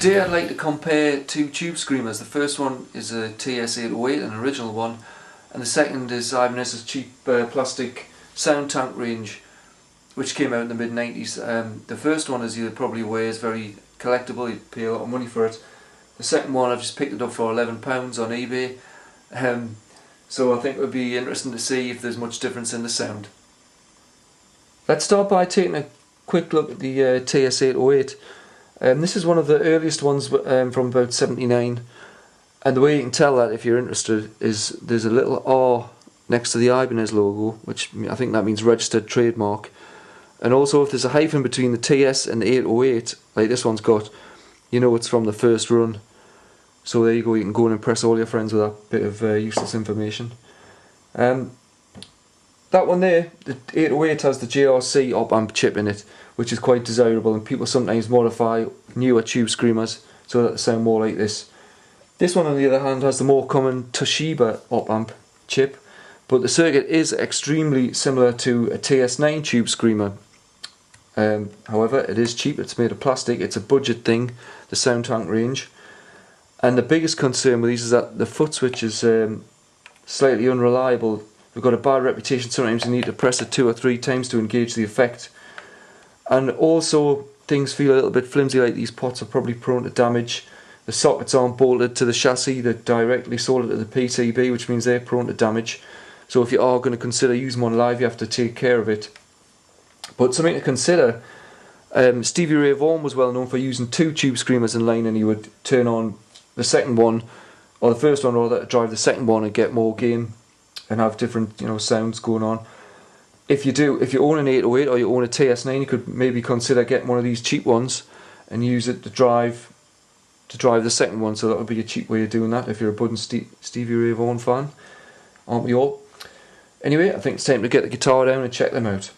Today I'd like to compare two tube screamers. The first one is a TS808, an original one, and the second is Ibanez's cheap plastic Soundtank range, which came out in the mid-90s. The first one, as you're probably aware, is very collectible. You pay a lot of money for it. The second one, I've just picked it up for £11 on eBay. So I think it would be interesting to see if there's much difference in the sound. Let's start by taking a quick look at the TS808. This is one of the earliest ones from about '79, and the way you can tell that, if you're interested, is there's a little R next to the Ibanez logo, which I think that means registered trademark. And also, if there's a hyphen between the TS and the 808, like this one's got, you know it's from the first run. So there you go, you can go and impress all your friends with that bit of useless information. That one there, the 808, has the JRC op-amp chip in it, which is quite desirable, and people sometimes modify newer tube screamers so that they sound more like this. This one, on the other hand, has the more common Toshiba op-amp chip, but the circuit is extremely similar to a TS9 tube screamer. However, it is cheap, it's made of plastic, it's a budget thing, the Soundtank range. And the biggest concern with these is that the foot switch is slightly unreliable. They've got a bad reputation. Sometimes you need to press it 2 or 3 times to engage the effect. And also, things feel a little bit flimsy, like these pots are probably prone to damage. The sockets aren't bolted to the chassis, they're directly soldered to the PCB, which means they're prone to damage. So if you are going to consider using one live, you have to take care of it. But something to consider, Stevie Ray Vaughan was well known for using 2 tube screamers in line, and he would turn on the second one, or the first one rather, to drive the second one and get more gain and have different, sounds going on. If you own an 808 or you own a TS9, you could maybe consider getting one of these cheap ones and use it to drive the second one. So that would be a cheap way of doing that if you're a budding Stevie Ray Vaughan fan, aren't we all? Anyway, I think it's time to get the guitar down and check them out.